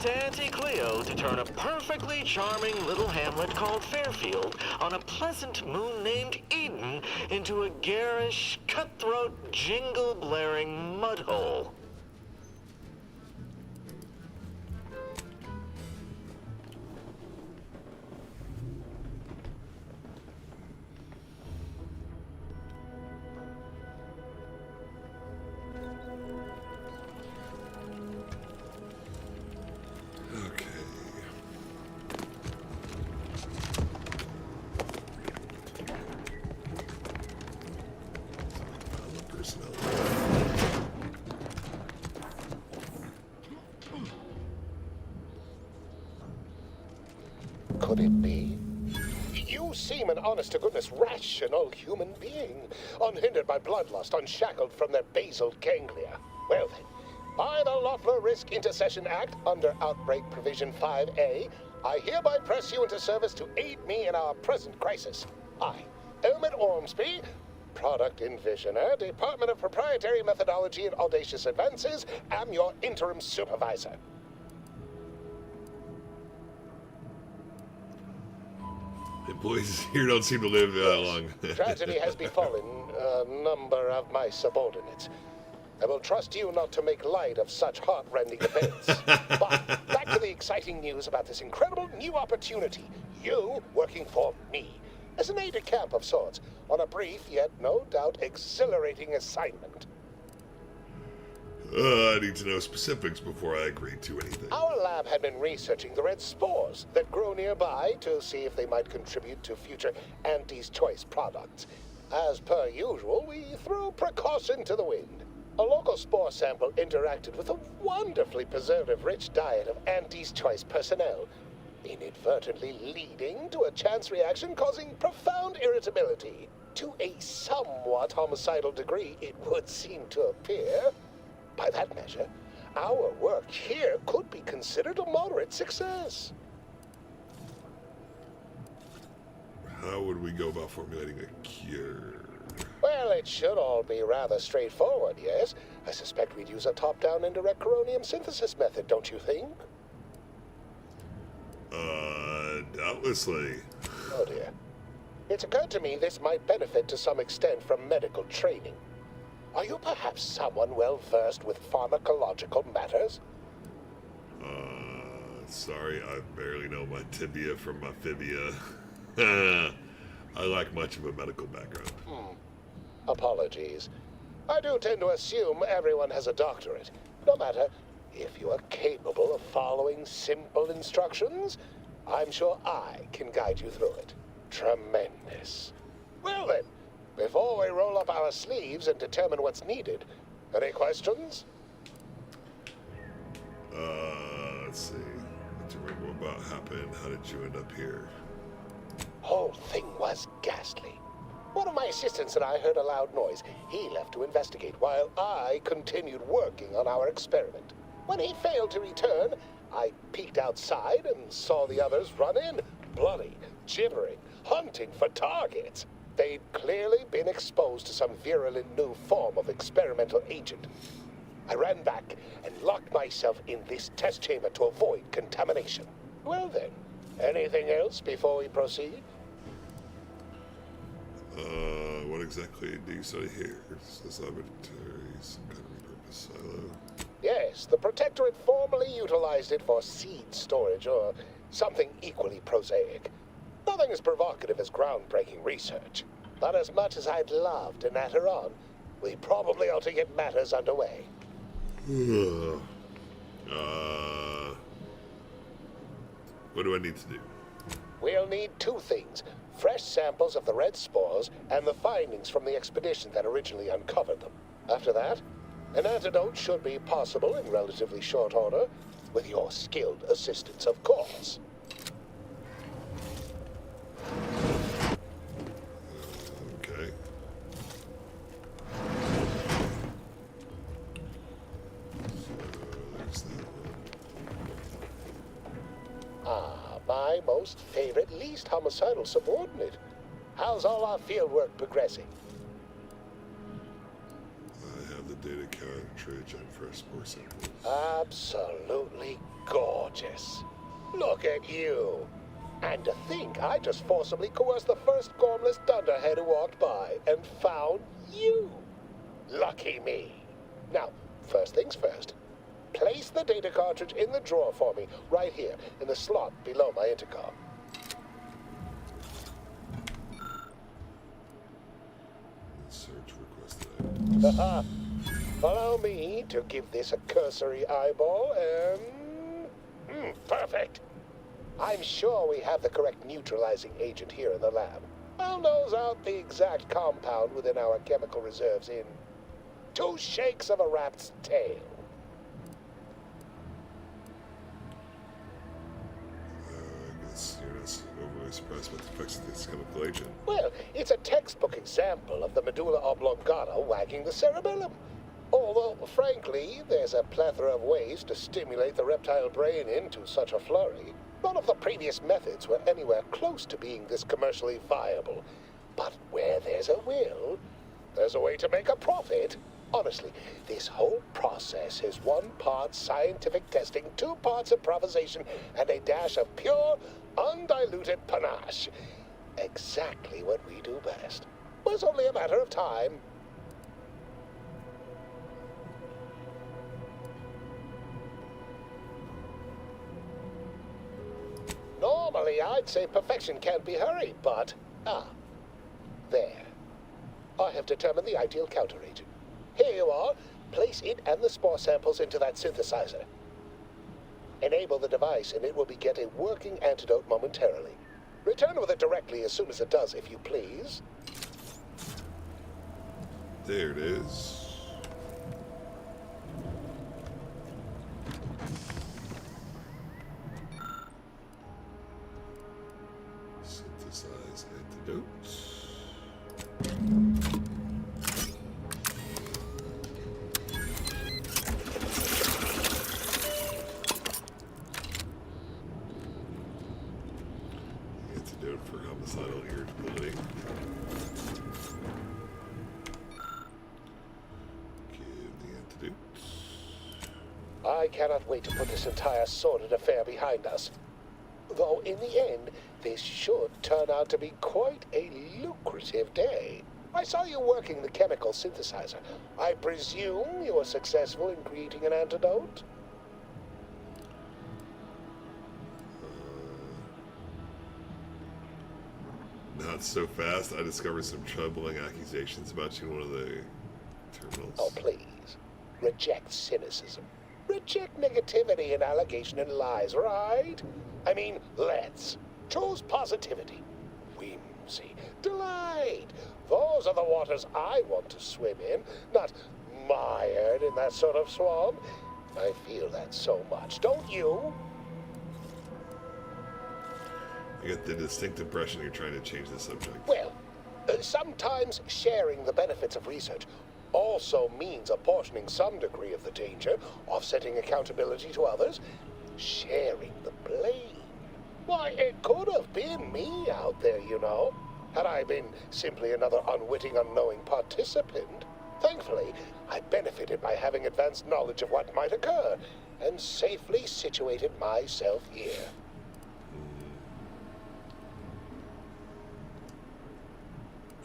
to Auntie Cleo to turn a perfectly charming little hamlet called Fairfield on a pleasant moon named Eden into a garish, cutthroat, jingle-blaring mudhole. Could it be? You seem an honest-to-goodness rational human being, unhindered by bloodlust, unshackled from their basal ganglia. Well then, by the Loeffler Risk Intercession Act, under Outbreak Provision 5A, I hereby press you into service to aid me in our present crisis. I, Elman Ormsby, Product Envisioner, Department of Proprietary Methodology and Audacious Advances, am your interim supervisor. Employees here don't seem to live long. Tragedy has befallen a number of my subordinates. I will trust you not to make light of such heart-rending events. But back to the exciting news about this incredible new opportunity. You working for me, as an aide-de-camp of sorts, on a brief yet no doubt exhilarating assignment. I need to know specifics before I agree to anything. Our lab had been researching the red spores that grow nearby to see if they might contribute to future Auntie's Choice products. As per usual, we threw precaution to the wind. A local spore sample interacted with a wonderfully preservative-rich diet of Auntie's Choice personnel, inadvertently leading to a chance reaction causing profound irritability. To a somewhat homicidal degree, it would seem to appear. By that measure, our work here could be considered a moderate success. How would we go about formulating a cure? Well, it should all be rather straightforward, yes? I suspect we'd use a top-down indirect coronium synthesis method, don't you think? Doubtlessly. Oh dear. It's occurred to me this might benefit to some extent from medical training. Are you perhaps someone well-versed with pharmacological matters? Sorry, I barely know my tibia from my fibia. I lack much of a medical background. Apologies. I do tend to assume everyone has a doctorate. No matter, if you are capable of following simple instructions, I'm sure I can guide you through it. Tremendous. Well then, before we roll up our sleeves and determine what's needed, any questions? Let's see. To remember what about happened. How did you end up here? Whole thing was ghastly. One of my assistants and I heard a loud noise. He left to investigate while I continued working on our experiment. When he failed to return, I peeked outside and saw the others run in, bloody, gibbering, hunting for targets. They'd clearly been exposed to some virulent new form of experimental agent. I ran back and locked myself in this test chamber to avoid contamination. Well then, anything else before we proceed? What exactly do you study here? Is this laboratory some kind of repurposed silo? Yes, the Protectorate formerly utilized it for seed storage or something equally prosaic. Nothing as provocative as groundbreaking research. Not as much as I'd love to natter on. We probably ought to get matters underway. What do I need to do? We'll need two things. Fresh samples of the red spores and the findings from the expedition that originally uncovered them. After that, an antidote should be possible in relatively short order, with your skilled assistance, of course. Okay. So, there's that one. My most favorite, least homicidal subordinate. How's all our fieldwork progressing? I have the data cartridge and fresh spore samples. Absolutely gorgeous. Look at you. And to think I just forcibly coerced the first gormless dunderhead who walked by and found you. Lucky me. Now, first things first. Place the data cartridge in the drawer for me, right here, in the slot below my intercom. Search requested items. Haha. Allow me to give this a cursory eyeball and... perfect. I'm sure we have the correct neutralizing agent here in the lab. I'll nose out the exact compound within our chemical reserves in 2 shakes of a rat's tail. I guess you're not overly surprised about the effects of this chemical agent. Well, it's a textbook example of the medulla oblongata wagging the cerebellum. Although, frankly, there's a plethora of ways to stimulate the reptile brain into such a flurry. None of the previous methods were anywhere close to being this commercially viable. But where there's a will, there's a way to make a profit. Honestly, this whole process is 1 part scientific testing, 2 parts improvisation, and a dash of pure, undiluted panache. Exactly what we do best. Well, it's only a matter of time. Normally, I'd say perfection can't be hurried, but... there. I have determined the ideal counteragent. Here you are. Place it and the spore samples into that synthesizer. Enable the device and it will beget a working antidote momentarily. Return with it directly as soon as it does, if you please. There it is. Synthesize antidotes. Antidote for homicidal irritability. Give the antidotes. I cannot wait to put this entire sordid affair behind us. Though in the end, this should turn out to be quite a lucrative day. I saw you working the chemical synthesizer. I presume you were successful in creating an antidote? Not so fast. I discovered some troubling accusations about you in one of the terminals. Oh, please. Reject cynicism. Reject negativity and allegation and lies, right? I mean, let's. Choose positivity. Whimsy. Delight. Those are the waters I want to swim in, not mired in that sort of swamp. I feel that so much, don't you? I get the distinct impression you're trying to change the subject. Well, sometimes sharing the benefits of research also means apportioning some degree of the danger, offsetting accountability to others, sharing the blame. Why, it could have been me out there, you know, had I been simply another unwitting, unknowing participant. Thankfully, I benefited by having advanced knowledge of what might occur, and safely situated myself here.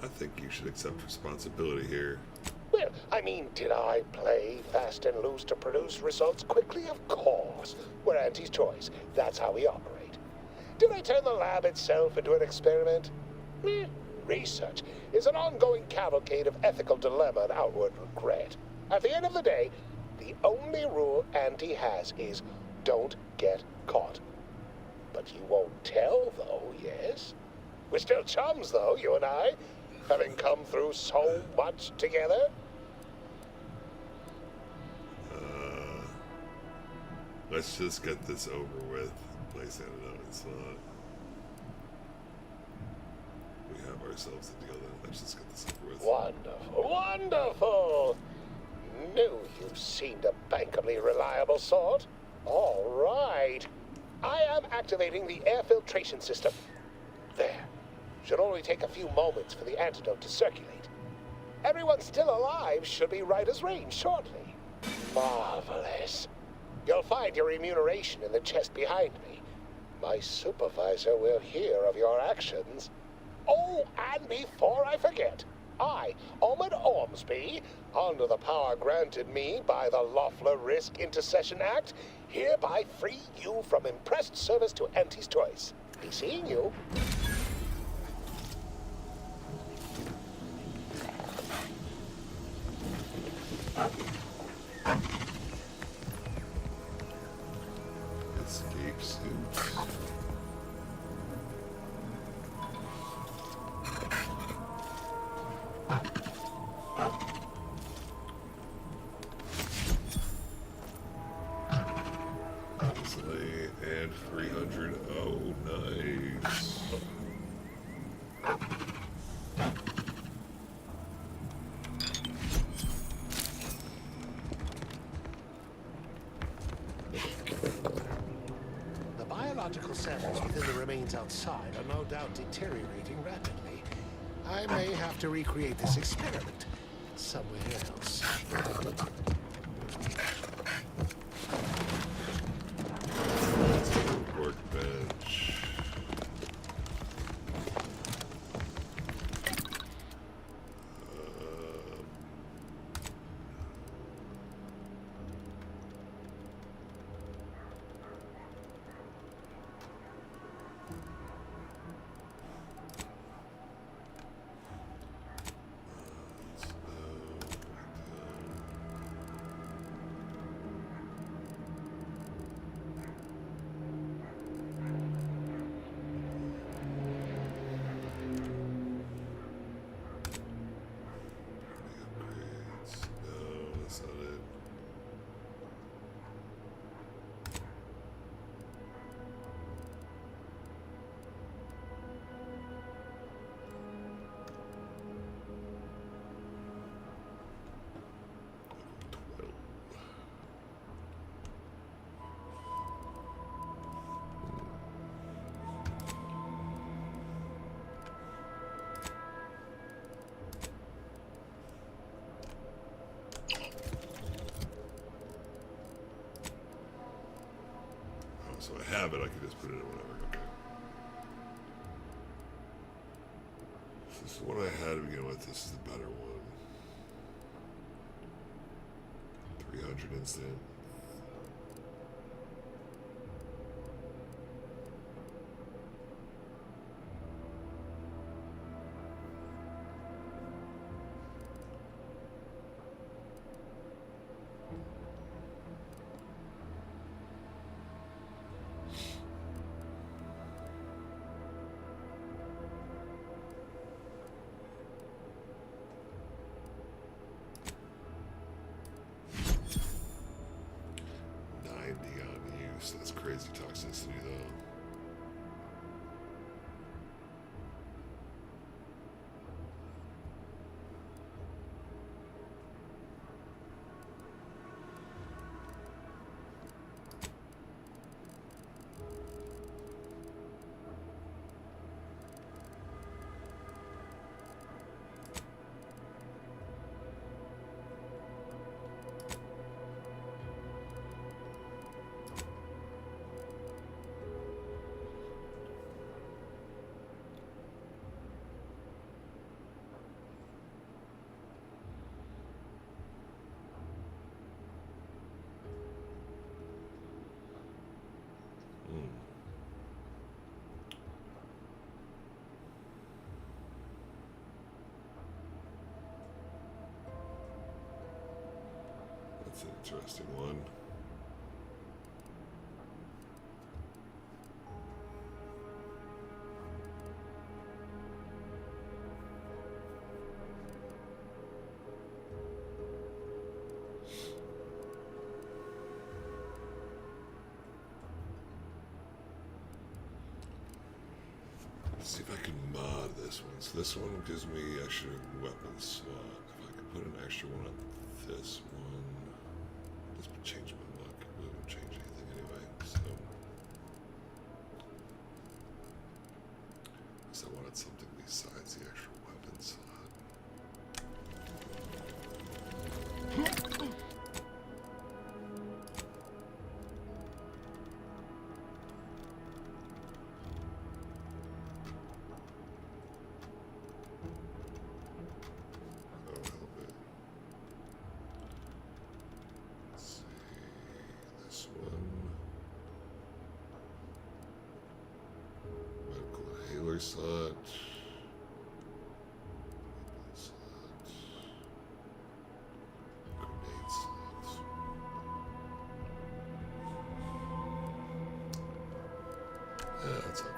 I think you should accept responsibility here. Well, I mean, did I play fast and loose to produce results quickly? Of course. We're Auntie's choice. That's how we operate. Did I turn the lab itself into an experiment? Research is an ongoing cavalcade of ethical dilemma and outward regret. At the end of the day, the only rule Auntie has is don't get caught. But you won't tell, though, yes? We're still chums, though, you and I, having come through so much together. Let's just get this over with. Place antidote in slot. We have ourselves a deal then. Let's just get this over with. Wonderful, wonderful! Knew you seemed a bankably reliable sort. All right. I am activating the air filtration system. There. Should only take a few moments for the antidote to circulate. Everyone still alive should be right as rain shortly. Marvelous. You'll find your remuneration in the chest behind me. My supervisor will hear of your actions. Oh, and before I forget, I, Ahmed Ormsby, under the power granted me by the Loeffler Risk Intercession Act, hereby free you from impressed service to Auntie's Choice. Be seeing you. Escape suit. And 300. Oh, nice. The biological samples within the remains outside are no doubt deteriorating rapidly. I may have to recreate this experiment somewhere else. Workbench. So I have it, I can just put it in whatever. Okay. This is the one I had to begin with. This is the better one. 300 instant. That's crazy toxicity, though. That's an interesting one. Let's see if I can mod this one. So this one gives me extra weapon slot. If I can put an extra one on this one, just change my luck. It really won't change anything anyway. So I wanted something besides the extra weapon slot. inventory slot. Grenade slots. That's okay.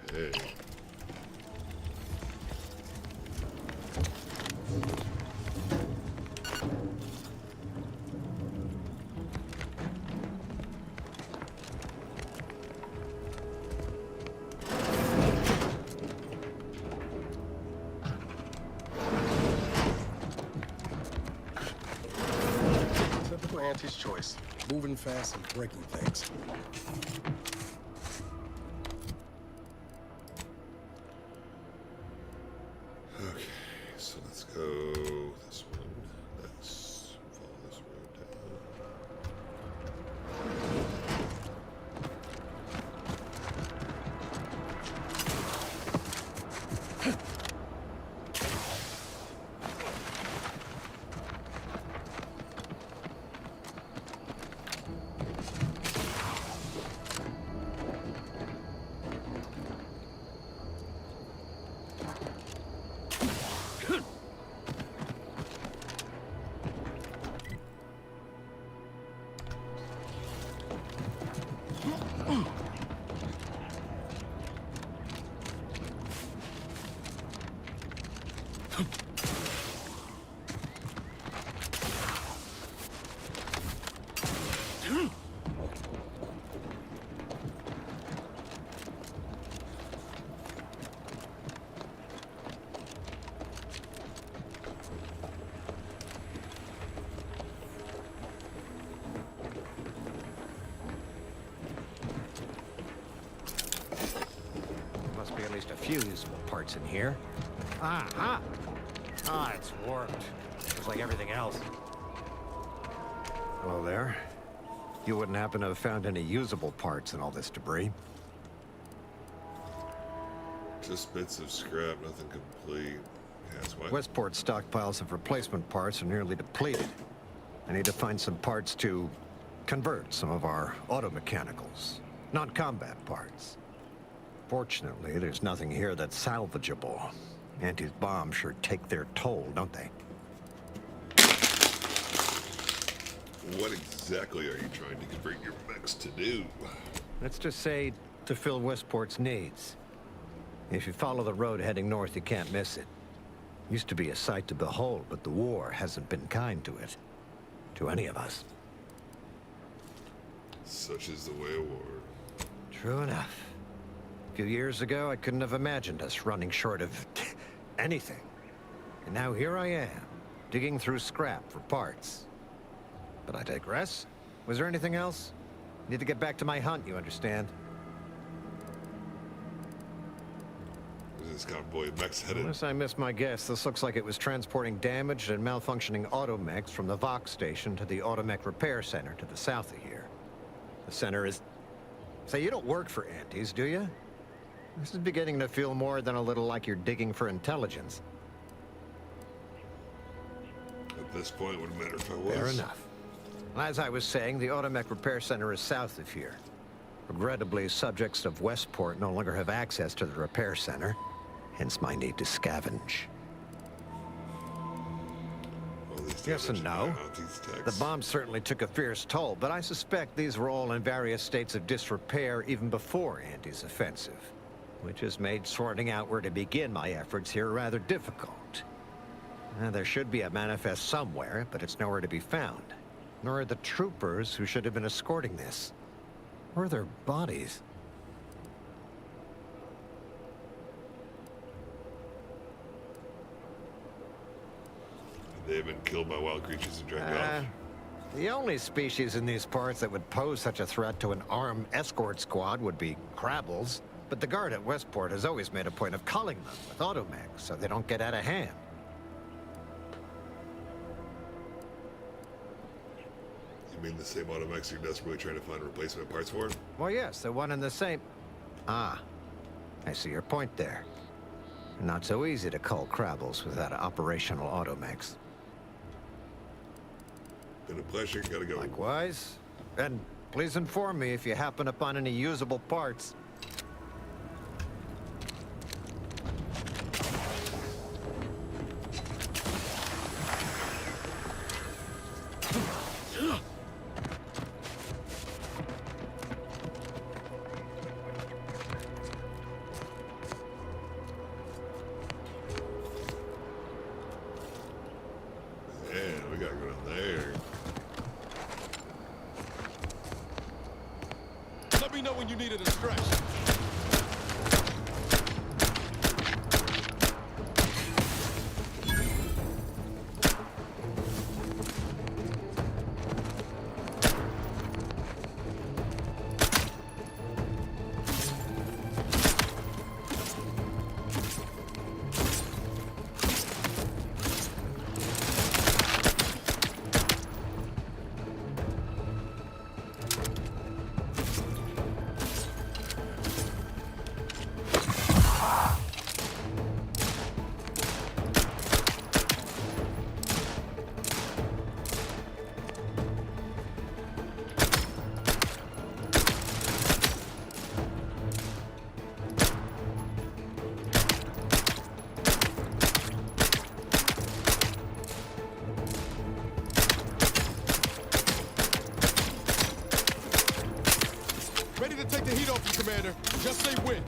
Okay. Typical Auntie's choice. Moving fast and breaking things. Okay, so let's go this one. Let's follow this road down. Must be at least a few usable parts in here. Ah, it's warped. Just like everything else. Hello there. You wouldn't happen to have found any usable parts in all this debris? Just bits of scrap, nothing complete. Yeah, that's why. Westport stockpiles of replacement parts are nearly depleted. I need to find some parts to convert some of our auto-mechanicals, non-combat parts. Fortunately, there's nothing here that's salvageable. Auntie's bombs sure take their toll, don't they? What exactly are you trying to convert your mechs to do? Let's just say to fill Westport's needs. If you follow the road heading north, you can't miss it. Used to be a sight to behold, but the war hasn't been kind to it. To any of us. Such is the way of war. True enough. A few years ago, I couldn't have imagined us running short of anything. And now here I am, digging through scrap for parts. But I digress. Was there anything else? Need to get back to my hunt, you understand? Where's this cowboy mech's headed? Unless I missed my guess, this looks like it was transporting damaged and malfunctioning automechs from the Vox station to the Automech Repair Center to the south of here. The center is... Say, you don't work for Auntie's, do you? This is beginning to feel more than a little like you're digging for intelligence. At this point, it wouldn't matter if I was. Fair enough. As I was saying, the Automech Repair Center is south of here. Regrettably, subjects of Westport no longer have access to the repair center, hence my need to scavenge. All these Yes and no. Auntie's The texts. bomb certainly took a fierce toll, but I suspect these were all in various states of disrepair even before Auntie's offensive, which has made sorting out where to begin my efforts here rather difficult. There should be a manifest somewhere, but it's nowhere to be found. Nor are the troopers who should have been escorting this. Or their bodies. They've been killed by wild creatures and dragged off. The only species in these parts that would pose such a threat to an armed escort squad would be crabbles. But the guard at Westport has always made a point of culling them with automechs so they don't get out of hand. You mean the same Automax you're desperately trying to find replacement parts for? Well, yes, the one in the same... Ah, I see your point there. Not so easy to cull Crabbles without an operational Automax. Been a pleasure. Gotta go. Likewise. And please inform me if you happen upon any usable parts. Man, we gotta go down there. Let me know when you needed a stretch. Ready to take the heat off you, Commander. Just say when.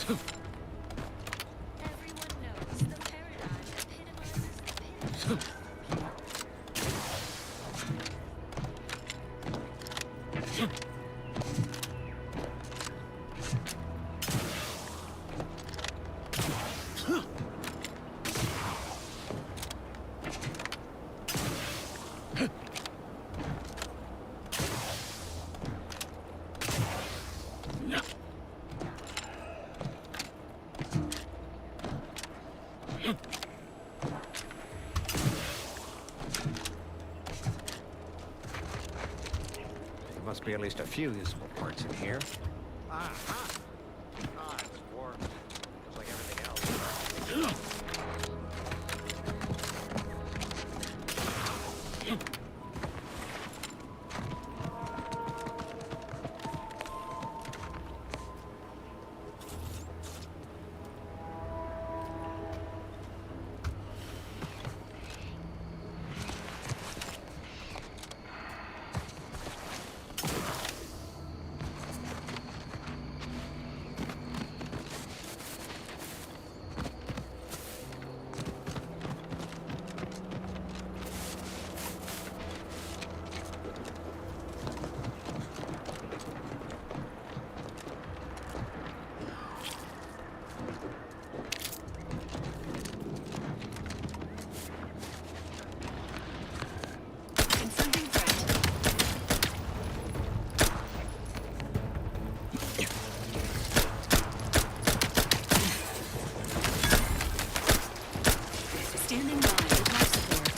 Everyone knows the paradigm epitomizes the pit. There must be at least a few useful parts in here. Aha! Ah, it's warped. Just like everything else. Confronting threat. Standing by with life support.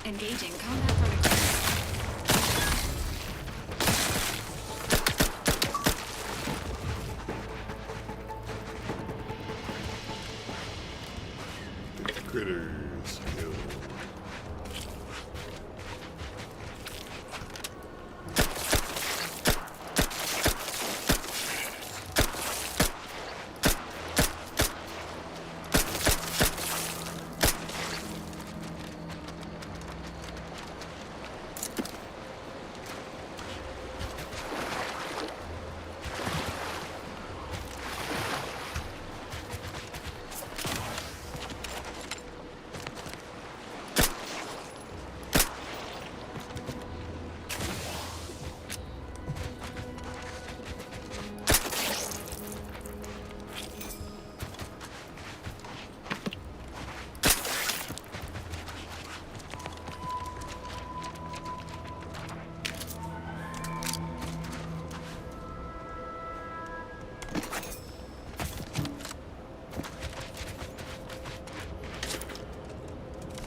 Engaging combat protocol. Critters kill.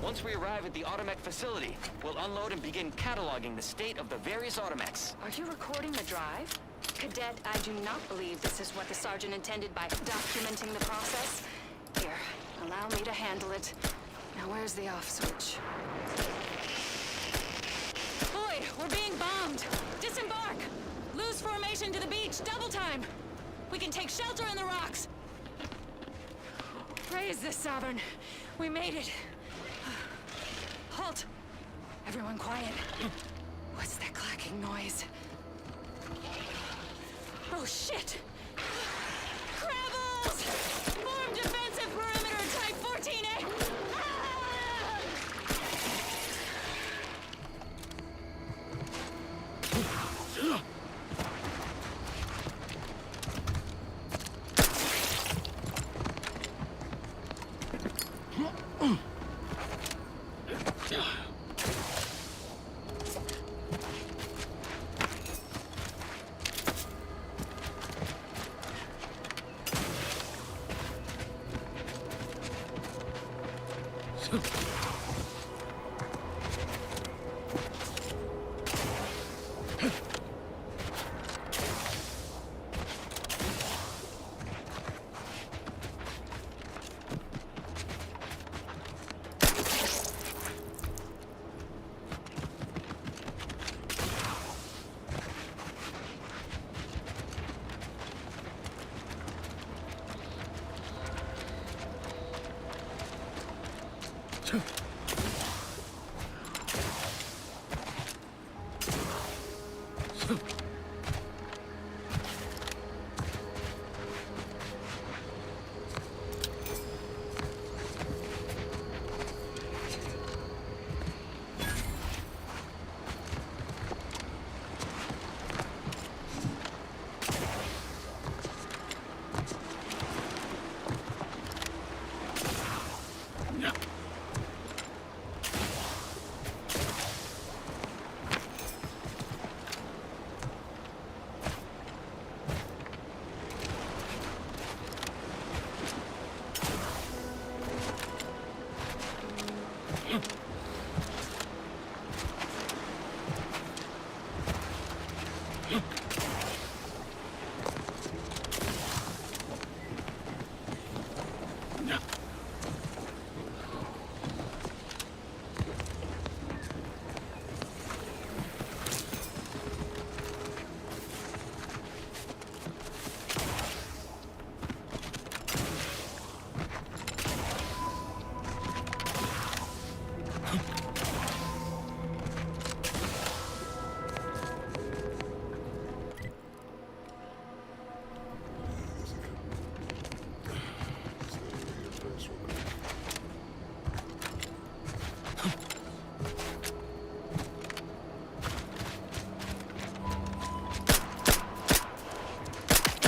Once we arrive at the Automech facility, we'll unload and begin cataloging the state of the various Automechs. Are you recording the drive? Cadet, I do not believe this is what the sergeant intended by documenting the process. Here, allow me to handle it. Now where's the off switch? Boy, we're being bombed! Disembark! Lose formation to the beach, double time! We can take shelter in the rocks! Praise the Sovereign. We made it. Halt! Everyone quiet. What's that clacking noise? Oh shit! Crabbles! Form defensive perimeter type 14A! Ah!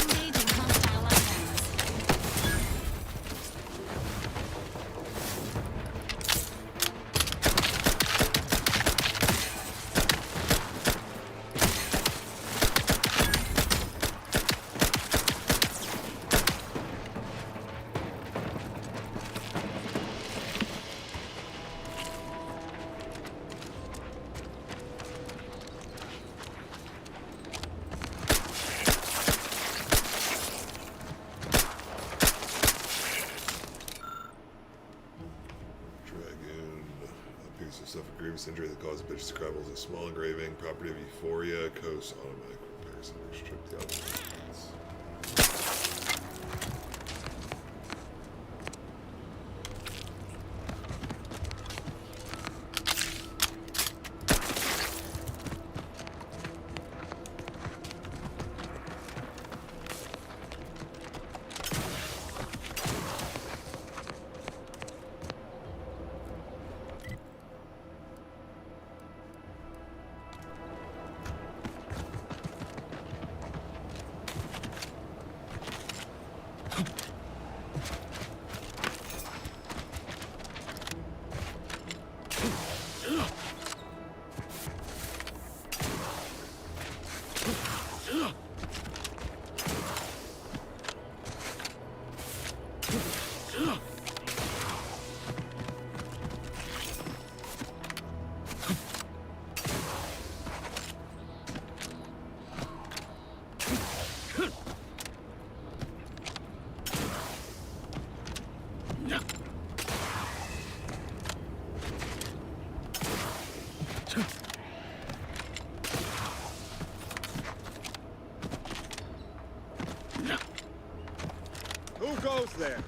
Engaging hostile items. Dragoon. A piece of stuff, a grievous injury that causes bitch scribbles, a small engraving, property of Euphoria, coast, automatic repair center, strip the elements. Who goes there?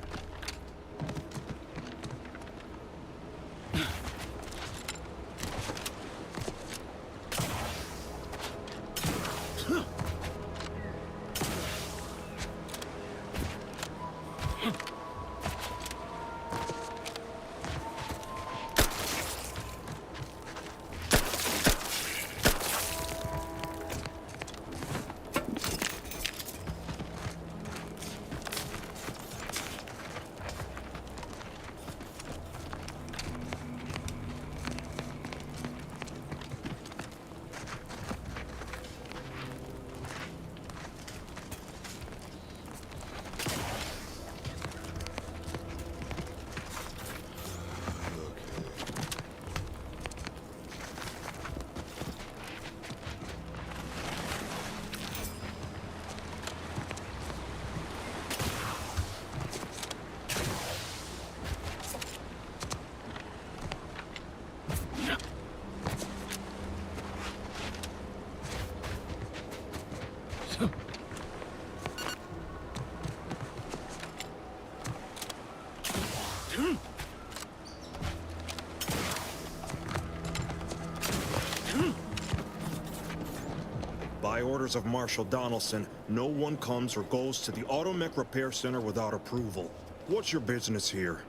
orders of Marshal Donaldson, no one comes or goes to the Automech Repair Center without approval. What's your business here?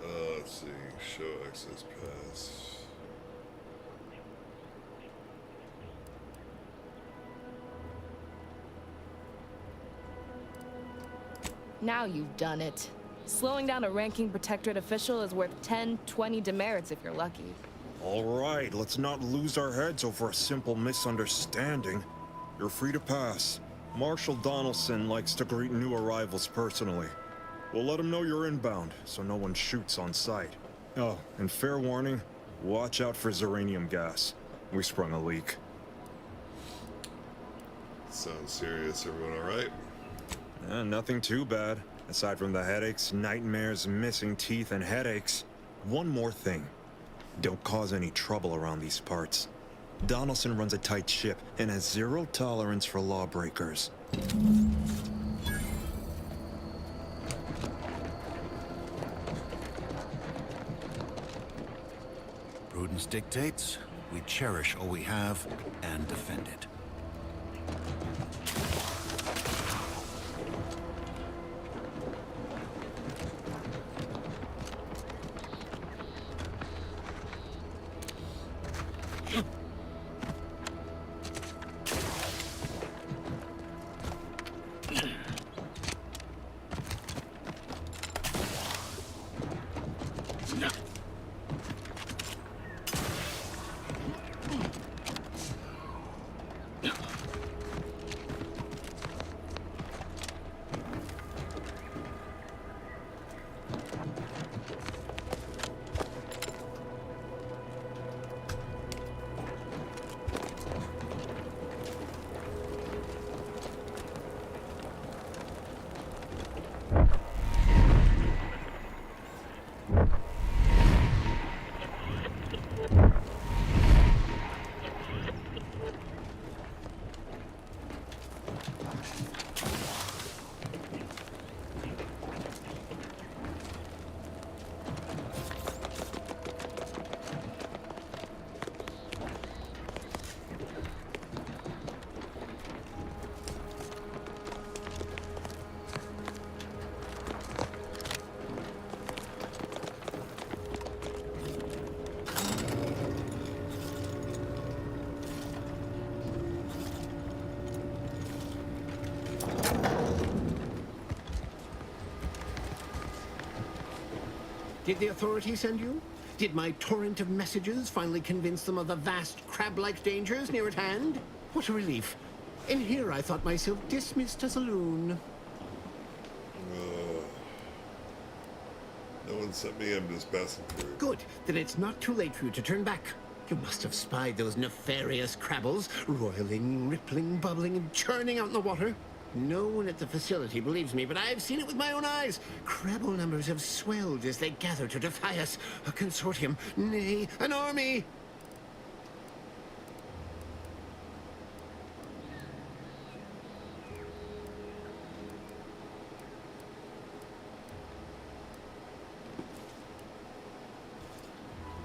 Let's see. Show access pass. Now you've done it. Slowing down a ranking protectorate official is worth 10, 20 demerits if you're lucky. All right, let's not lose our heads over a simple misunderstanding. You're free to pass. Marshal Donaldson likes to greet new arrivals personally. We'll let him know you're inbound, so no one shoots on sight. Oh, and fair warning, watch out for uranium gas. We sprung a leak. Sounds serious. Everyone all right? Nothing too bad, aside from the headaches, nightmares, missing teeth, and headaches. One more thing. Don't cause any trouble around these parts. Donaldson runs a tight ship and has zero tolerance for lawbreakers. Prudence dictates we cherish all we have and defend it. Did the authorities send you? Did my torrent of messages finally convince them of the vast crab-like dangers near at hand? What a relief. In here I thought myself dismissed as a loon. No one sent me. I'm just passing through. Good. Then it's not too late for you to turn back. You must have spied those nefarious crabbles, roiling, rippling, bubbling, and churning out in the water. No one at the facility believes me, but I've seen it with my own eyes. Crabble numbers have swelled as they gather to defy us. A consortium, nay, an army.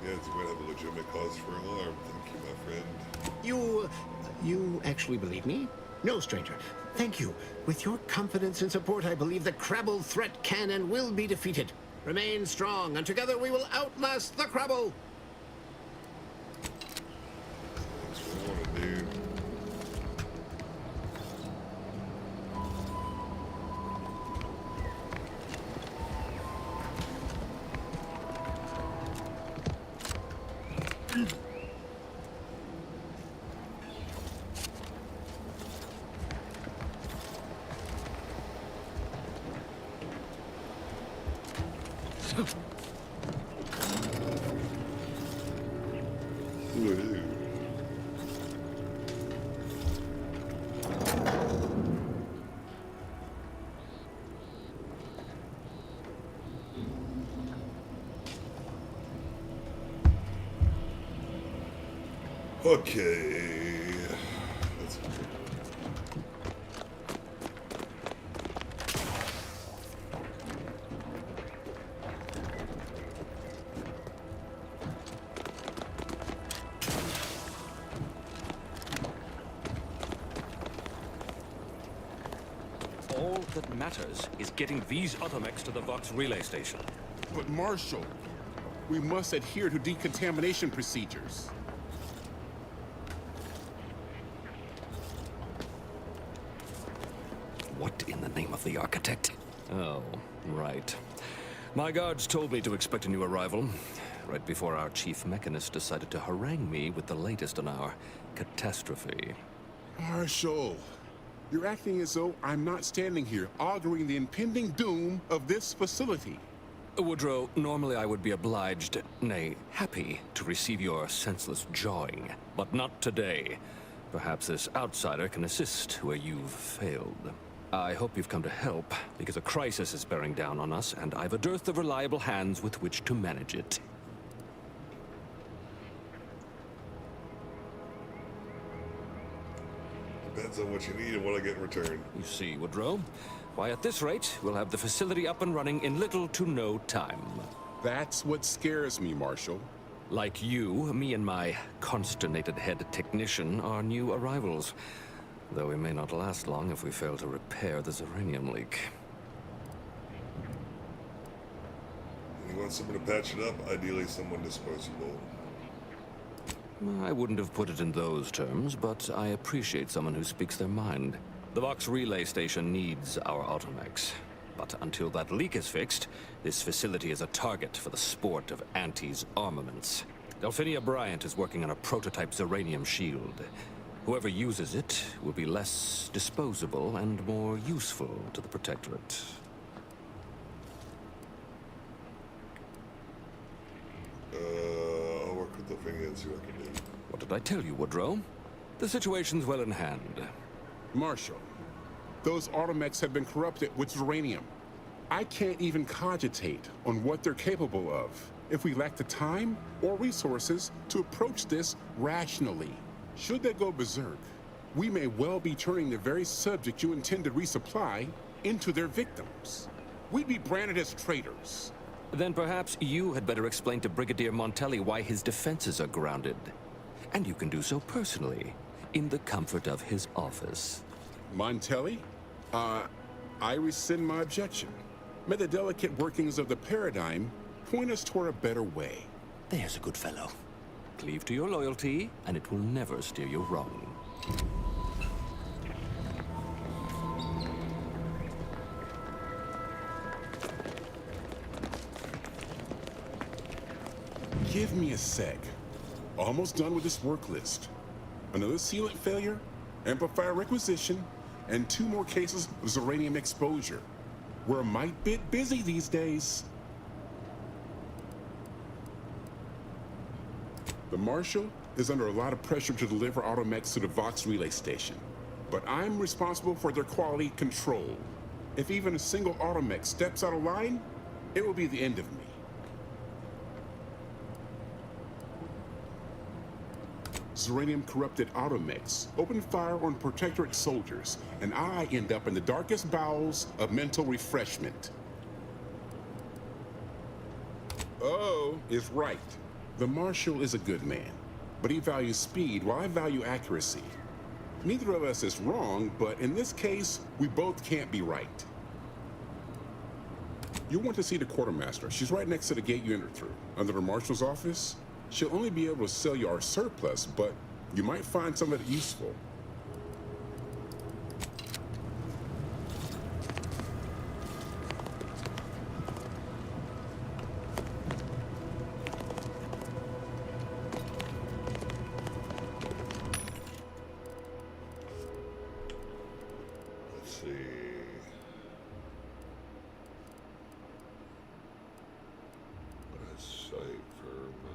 Yeah, it's going to have a legitimate cause for alarm. Thank you, my friend. You actually believe me? No, stranger. Thank you. With your confidence and support, I believe the Crabble threat can and will be defeated. Remain strong, and together we will outlast the Crabble! That's what I want to do. Woohoo. Okay. That's All that matters is getting these automex to the Vox relay station. But Marshal, we must adhere to decontamination procedures. What in the name of the architect? Oh, right. My guards told me to expect a new arrival, right before our chief mechanist decided to harangue me with the latest on our catastrophe. Marshal, you're acting as though I'm not standing here auguring the impending doom of this facility. Woodrow, normally I would be obliged, nay, happy, to receive your senseless jawing, but not today. Perhaps this outsider can assist where you've failed. I hope you've come to help, because a crisis is bearing down on us, and I've a dearth of reliable hands with which to manage it. Depends on what you need and what I get in return. You see, Woodrow, why at this rate, we'll have the facility up and running in little to no time. That's what scares me, Marshal. Like you, me and my consternated head technician are new arrivals. Though we may not last long if we fail to repair the uranium leak. You want someone to patch it up, ideally someone disposable. I wouldn't have put it in those terms, but I appreciate someone who speaks their mind. The Vox relay station needs our automex. But until that leak is fixed, this facility is a target for the sport of Auntie's armaments. Delphinia Bryant is working on a prototype uranium shield. Whoever uses it will be less disposable and more useful to the Protectorate. I'll work with Delphinia and see what I can do. What did I tell you, Woodrow? The situation's well in hand. Marshal, those automex have been corrupted with uranium. I can't even cogitate on what they're capable of if we lack the time or resources to approach this rationally. Should they go berserk, we may well be turning the very subject you intend to resupply into their victims. We'd be branded as traitors. Then perhaps you had better explain to Brigadier Montelli why his defenses are grounded. And you can do so personally, in the comfort of his office. Montelli? I rescind my objection. May the delicate workings of the paradigm point us toward a better way. There's a good fellow. Cleave to your loyalty, and it will never steer you wrong. Give me a sec. Almost done with this work list. Another sealant failure, amplifier requisition, and 2 more cases of uranium exposure. We're a mite bit busy these days. The Marshal is under a lot of pressure to deliver automex to the Vox relay station, but I'm responsible for their quality control. If even a single automex steps out of line, it will be the end of me. Uranium-corrupted automex open fire on Protectorate soldiers, and I end up in the darkest bowels of mental refreshment. Oh, is right. The Marshal is a good man, but he values speed while I value accuracy. Neither of us is wrong, but in this case, we both can't be right. You'll want to see the quartermaster. She's right next to the gate you entered through, under the Marshal's office. She'll only be able to sell you our surplus, but you might find some of it useful. Let's see. A site for my...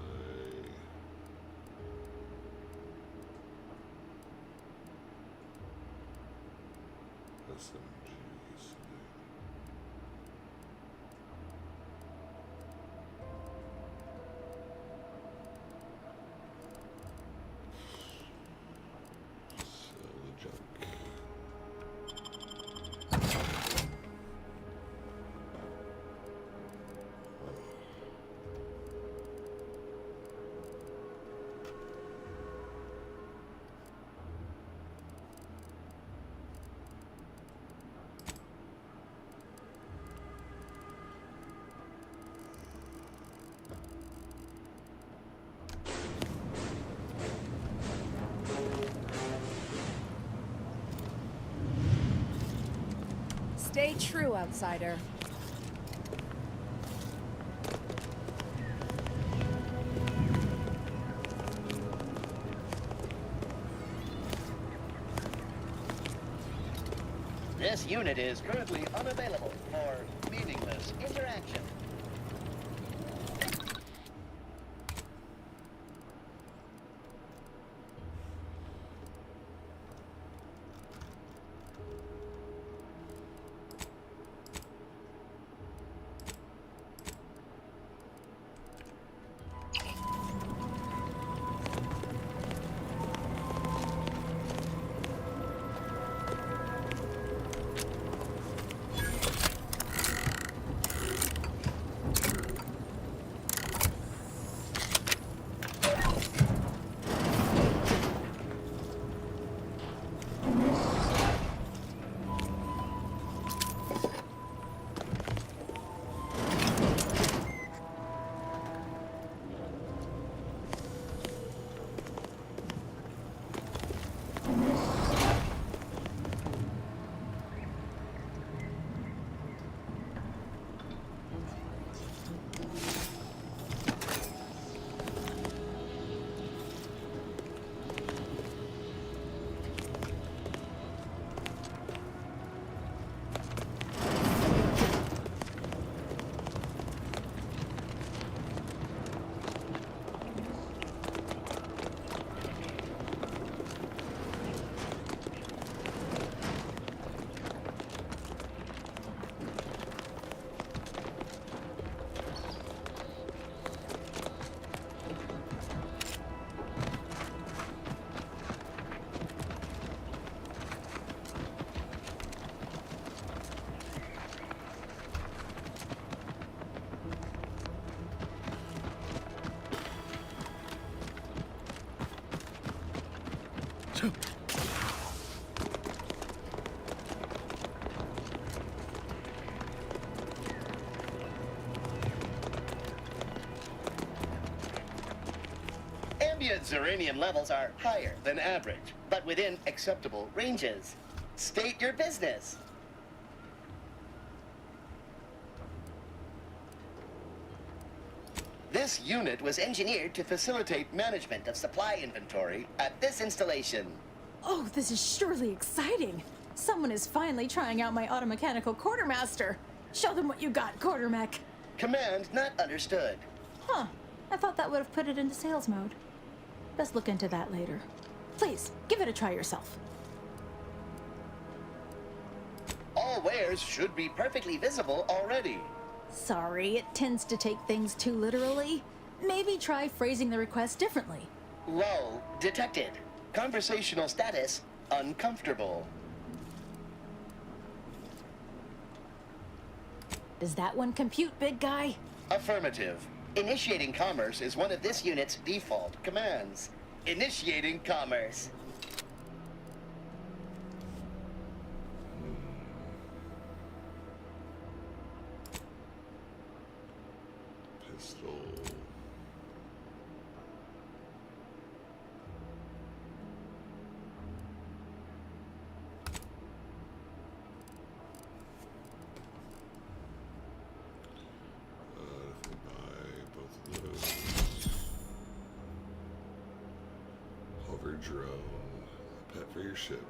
Stay true, outsider. This unit is currently unavailable for meaningless interaction. Ambient Zeranium levels are higher than average, but within acceptable ranges. State your business. This unit was engineered to facilitate management of supply inventory at this installation. Oh, this is surely exciting. Someone is finally trying out my automechanical quartermaster. Show them what you got, quartermech. Command not understood. Huh. I thought that would have put it into sales mode. Best look into that later. Please, give it a try yourself. All wares should be perfectly visible already. Sorry, it tends to take things too literally. Maybe try phrasing the request differently. Lull detected. Conversational status uncomfortable. Does that one compute, big guy? Affirmative. Initiating commerce is one of this unit's default commands. Initiating commerce. Pistol. If we buy both of those. Hover drone. A pet for your ship.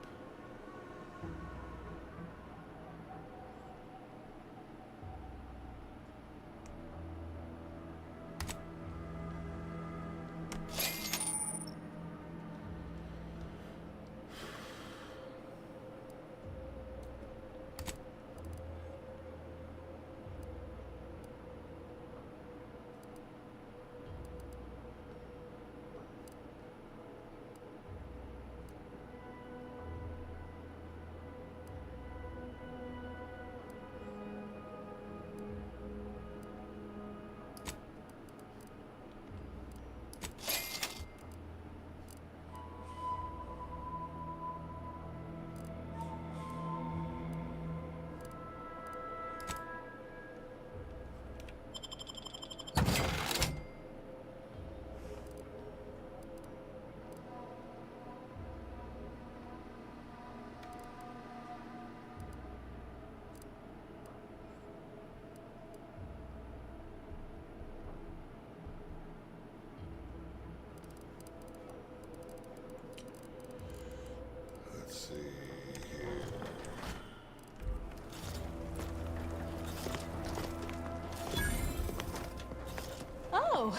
Oh,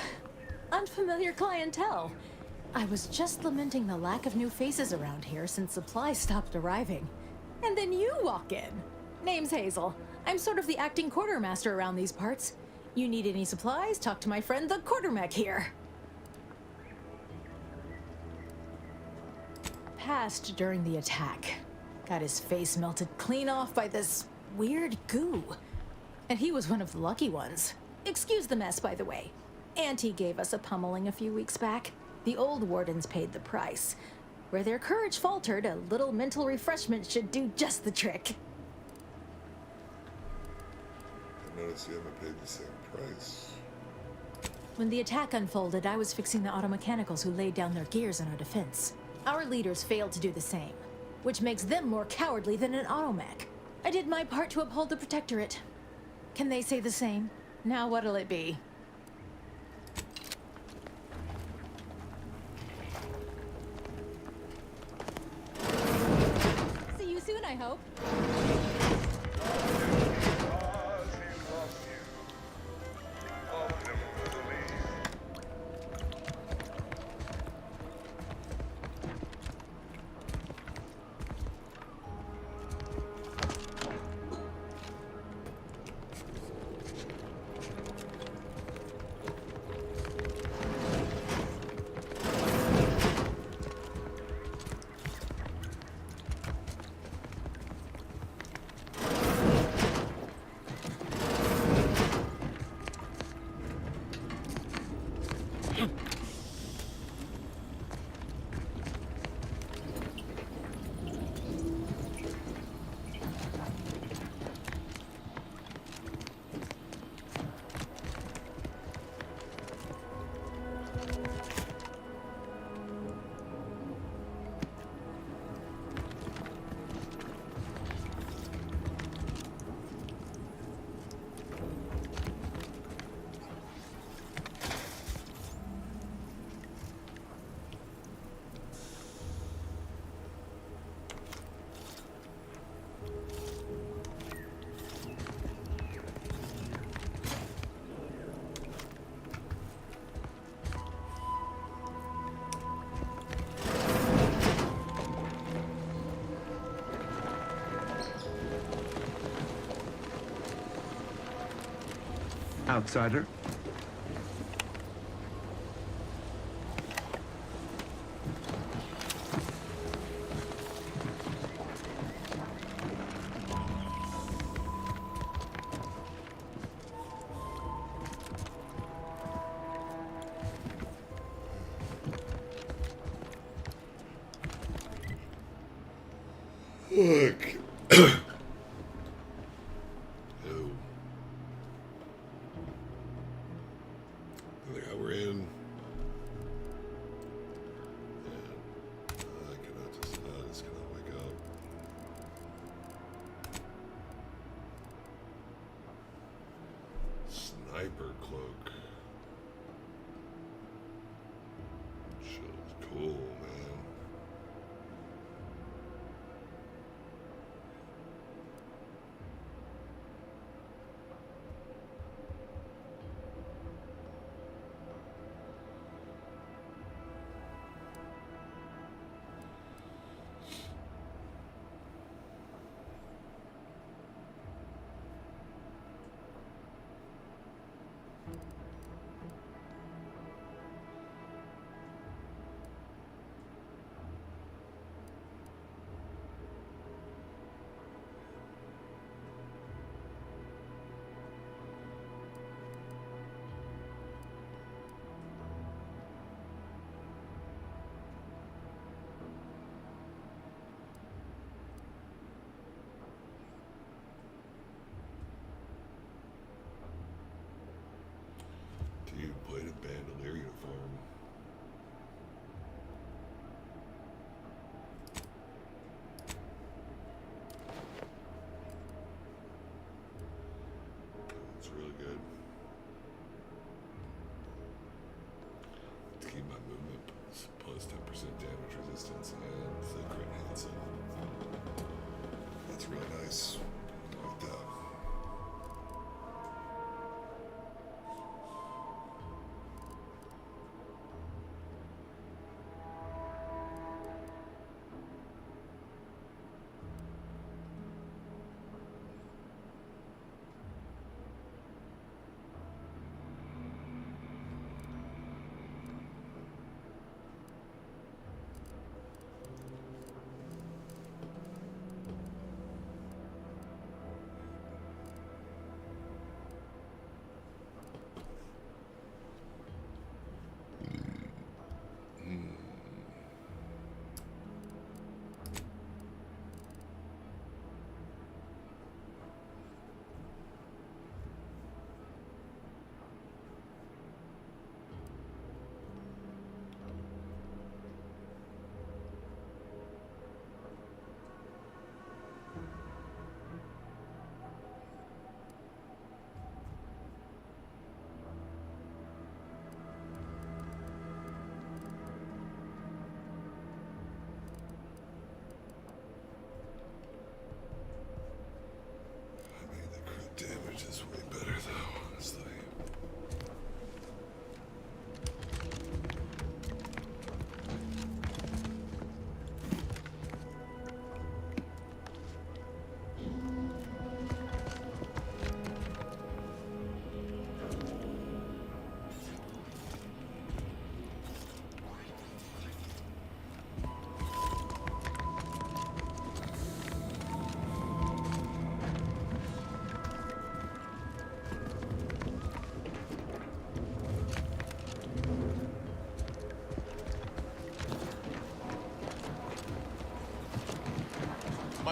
unfamiliar clientele. I was just lamenting the lack of new faces around here since supplies stopped arriving. And then you walk in. Name's Hazel. I'm sort of the acting quartermaster around these parts. You need any supplies, talk to my friend the quartermech here. Passed during the attack. Got his face melted clean off by this weird goo. And he was one of the lucky ones. Excuse the mess, by the way. Auntie gave us a pummeling a few weeks back. The old wardens paid the price. Where their courage faltered, a little mental refreshment should do just the trick. I noticed you haven't paid the same price. When the attack unfolded, I was fixing the automechanicals who laid down their gears in our defense. Our leaders failed to do the same, which makes them more cowardly than an automech. I did my part to uphold the Protectorate. Can they say the same? Now what'll it be? See you soon, I hope. Outsider. Look. We're in. And I just cannot wake up. Sniper cloak. Shit is cool, man. Dude, bladed bandolier uniform. It's really good. To keep my movement plus 10% damage resistance and the crit hits. That's really nice. I like that.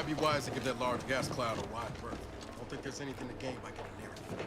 Might be wise to give that large gas cloud a wide berth. I don't think there's anything to gain by getting near it.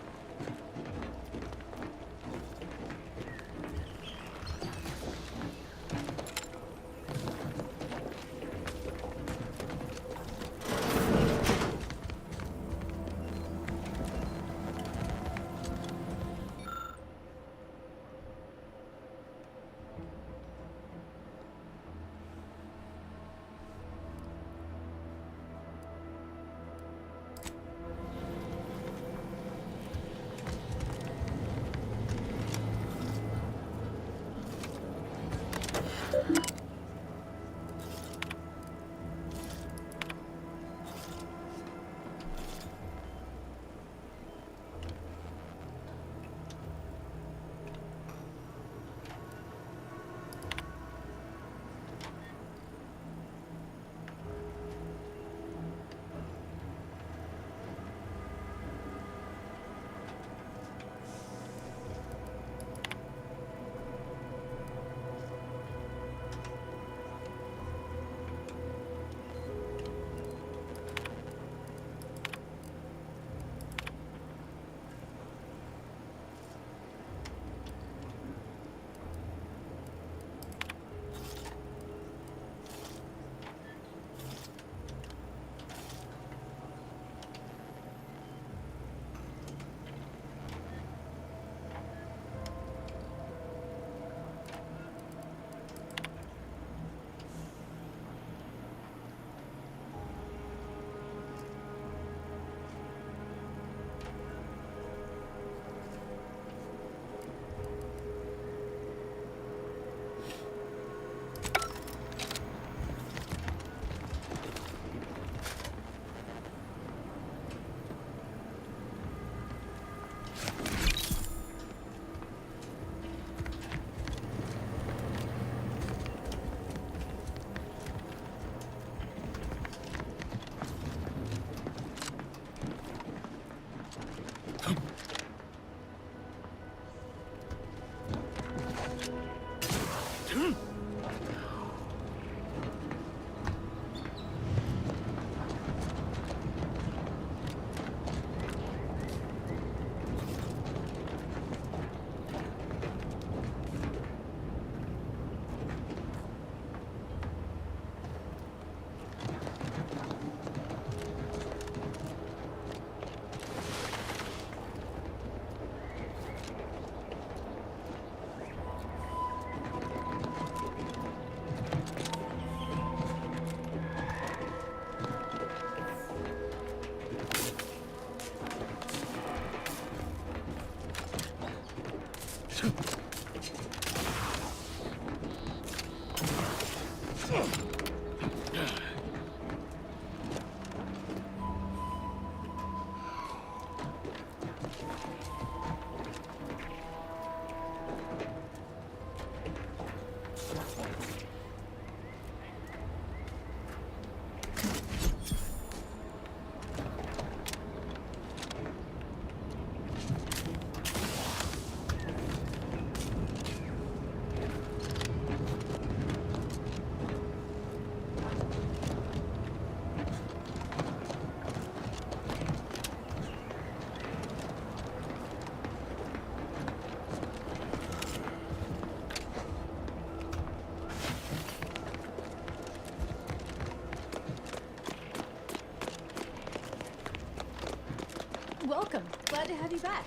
Welcome. Glad to have you back.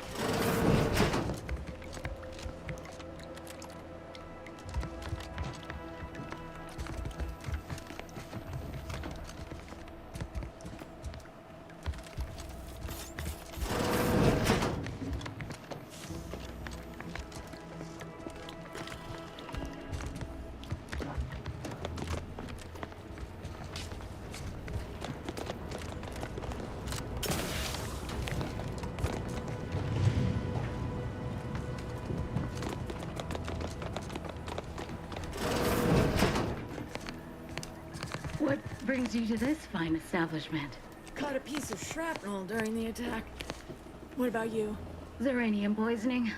What brings you to this fine establishment? Caught a piece of shrapnel during the attack. What about you? Uranium poisoning.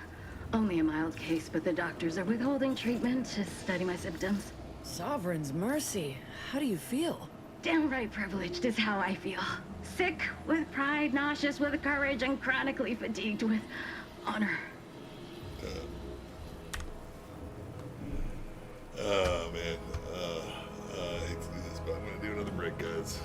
Only a mild case, but the doctors are withholding treatment to study my symptoms. Sovereign's mercy. How do you feel? Downright privileged is how I feel. Sick with pride, nauseous with courage, and chronically fatigued with honor. Oh man, I hate to do this, but I'm gonna do another break, guys.